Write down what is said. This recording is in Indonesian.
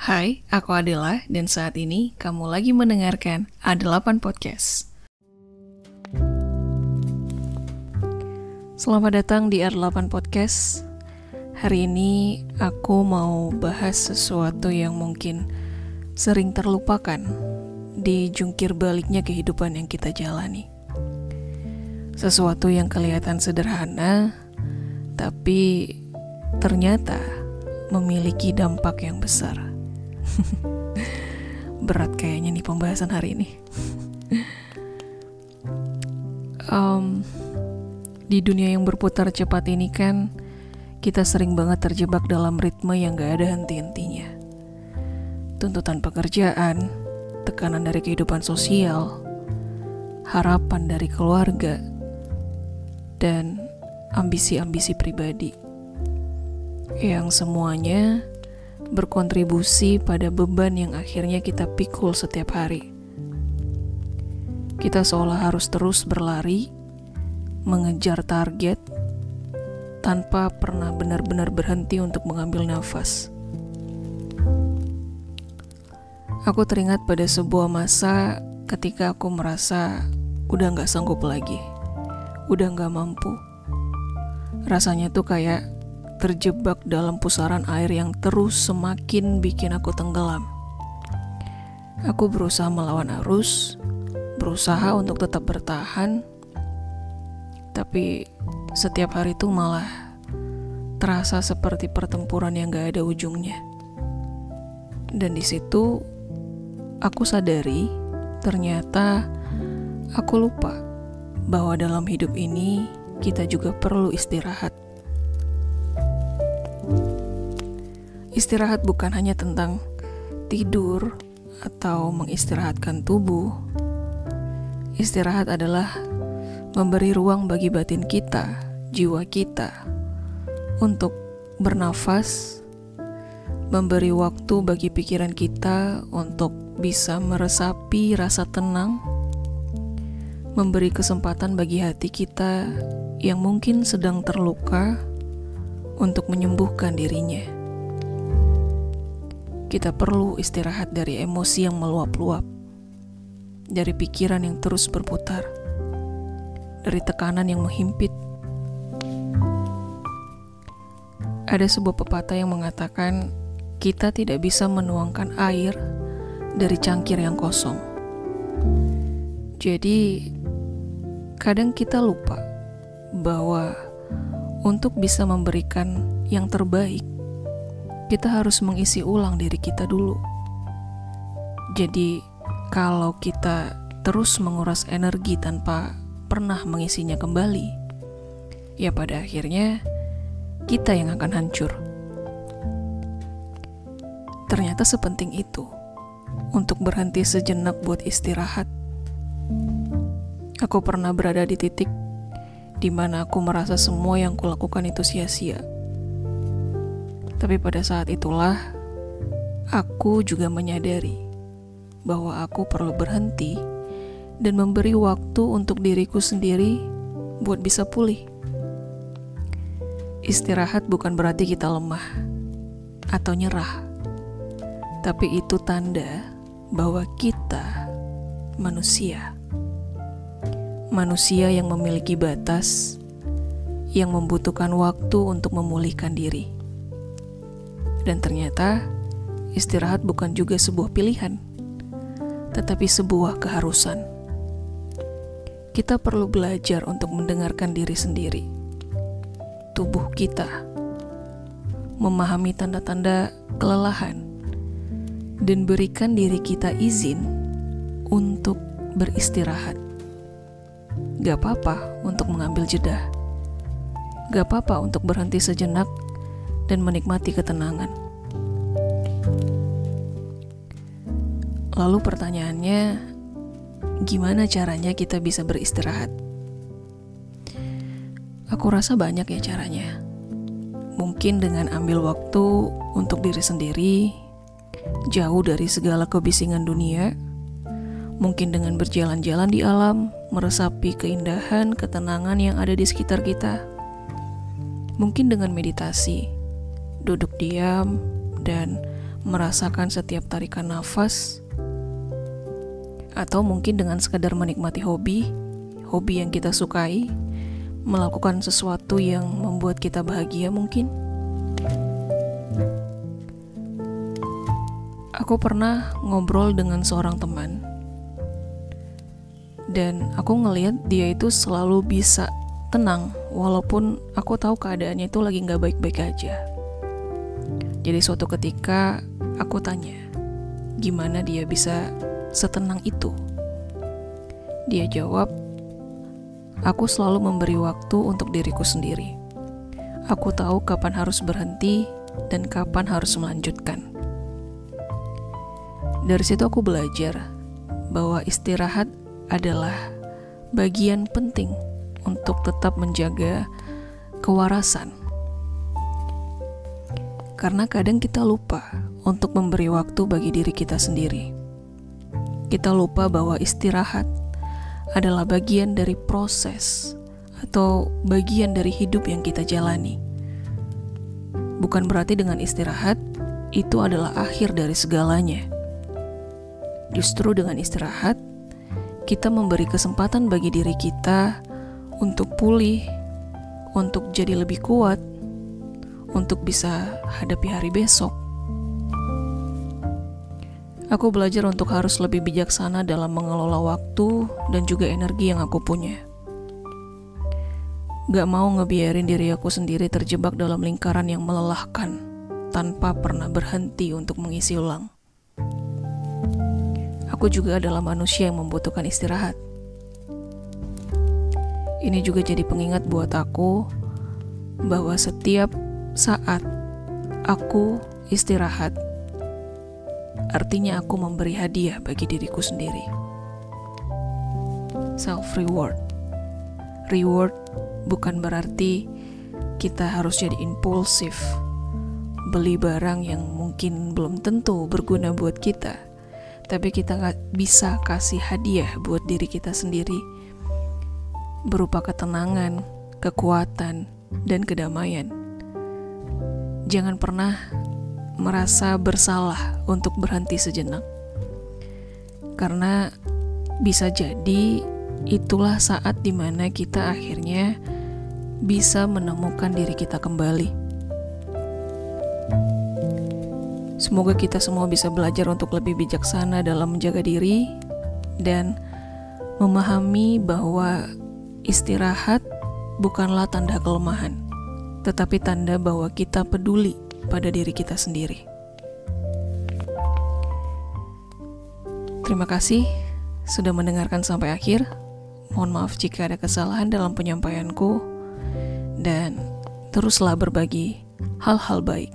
Hai, aku Adela dan saat ini kamu lagi mendengarkan A8 Podcast. Selamat datang di A8 Podcast. Hari ini aku mau bahas sesuatu yang mungkin sering terlupakan di jungkir baliknya kehidupan yang kita jalani. Sesuatu yang kelihatan sederhana, tapi ternyata memiliki dampak yang besar. Berat kayaknya nih pembahasan hari ini. Di dunia yang berputar cepat ini kan, kita sering banget terjebak dalam ritme yang gak ada henti-hentinya. Tuntutan pekerjaan, tekanan dari kehidupan sosial, harapan dari keluarga, dan ambisi-ambisi pribadi yang semuanya berkontribusi pada beban yang akhirnya kita pikul setiap hari. Kita seolah harus terus berlari, mengejar target, tanpa pernah benar-benar berhenti untuk mengambil nafas. Aku teringat pada sebuah masa ketika aku merasa udah gak sanggup lagi, udah gak mampu. Rasanya tuh kayak terjebak dalam pusaran air yang terus semakin bikin aku tenggelam. Aku berusaha melawan arus, berusaha untuk tetap bertahan, tapi setiap hari itu malah terasa seperti pertempuran yang gak ada ujungnya. Dan di situ aku sadari ternyata aku lupa bahwa dalam hidup ini kita juga perlu istirahat. Istirahat bukan hanya tentang tidur atau mengistirahatkan tubuh. Istirahat adalah memberi ruang bagi batin kita, jiwa kita, untuk bernafas, memberi waktu bagi pikiran kita untuk bisa meresapi rasa tenang, memberi kesempatan bagi hati kita yang mungkin sedang terluka untuk menyembuhkan dirinya. Kita perlu istirahat dari emosi yang meluap-luap, dari pikiran yang terus berputar, dari tekanan yang menghimpit. Ada sebuah pepatah yang mengatakan kita tidak bisa menuangkan air dari cangkir yang kosong. Jadi, kadang kita lupa bahwa untuk bisa memberikan yang terbaik, kita harus mengisi ulang diri kita dulu. Jadi, kalau kita terus menguras energi tanpa pernah mengisinya kembali, ya pada akhirnya kita yang akan hancur. Ternyata sepenting itu untuk berhenti sejenak buat istirahat. Aku pernah berada di titik di mana aku merasa semua yang kulakukan itu sia-sia. Tapi pada saat itulah aku juga menyadari bahwa aku perlu berhenti dan memberi waktu untuk diriku sendiri buat bisa pulih. Istirahat bukan berarti kita lemah atau nyerah, tapi itu tanda bahwa kita manusia yang memiliki batas, yang membutuhkan waktu untuk memulihkan diri. Dan ternyata istirahat bukan juga sebuah pilihan, tetapi sebuah keharusan. Kita perlu belajar untuk mendengarkan diri sendiri, tubuh kita, memahami tanda-tanda kelelahan, dan berikan diri kita izin untuk beristirahat. Gak apa-apa untuk mengambil jeda, gak apa-apa untuk berhenti sejenak dan menikmati ketenangan. Lalu pertanyaannya, gimana caranya kita bisa beristirahat? Aku rasa banyak ya caranya. Mungkin dengan ambil waktu untuk diri sendiri, jauh dari segala kebisingan dunia. Mungkin dengan berjalan-jalan di alam, meresapi keindahan, ketenangan yang ada di sekitar kita. Mungkin dengan meditasi, duduk diam, dan merasakan setiap tarikan nafas, atau mungkin dengan sekadar menikmati hobi yang kita sukai, melakukan sesuatu yang membuat kita bahagia mungkin. Aku pernah ngobrol dengan seorang teman, dan aku ngelihat dia itu selalu bisa tenang, walaupun aku tahu keadaannya itu lagi gak baik-baik aja. Jadi suatu ketika aku tanya, gimana dia bisa setenang itu? Dia jawab, aku selalu memberi waktu untuk diriku sendiri. Aku tahu kapan harus berhenti dan kapan harus melanjutkan. Dari situ aku belajar bahwa istirahat adalah bagian penting untuk tetap menjaga kewarasan. Karena kadang kita lupa untuk memberi waktu bagi diri kita sendiri. Kita lupa bahwa istirahat adalah bagian dari proses atau bagian dari hidup yang kita jalani. Bukan berarti dengan istirahat itu adalah akhir dari segalanya. Justru dengan istirahat, kita memberi kesempatan bagi diri kita untuk pulih, untuk jadi lebih kuat, untuk bisa hadapi hari besok. Aku belajar untuk harus lebih bijaksana dalam mengelola waktu dan juga energi yang aku punya. Gak mau ngebiarin diri aku sendiri terjebak dalam lingkaran yang melelahkan tanpa pernah berhenti untuk mengisi ulang. Aku juga adalah manusia yang membutuhkan istirahat. Ini juga jadi pengingat buat aku bahwa setiap saat aku istirahat, artinya aku memberi hadiah bagi diriku sendiri. Self-reward. Reward bukan berarti kita harus jadi impulsif, beli barang yang mungkin belum tentu berguna buat kita, tapi kita bisa kasih hadiah buat diri kita sendiri, berupa ketenangan, kekuatan, dan kedamaian. Jangan pernah merasa bersalah untuk berhenti sejenak, karena bisa jadi itulah saat dimana kita akhirnya bisa menemukan diri kita kembali. Semoga kita semua bisa belajar untuk lebih bijaksana dalam menjaga diri dan memahami bahwa istirahat bukanlah tanda kelemahan, tetapi tanda bahwa kita peduli pada diri kita sendiri. Terima kasih sudah mendengarkan sampai akhir. Mohon maaf jika ada kesalahan dalam penyampaianku, dan teruslah berbagi hal-hal baik.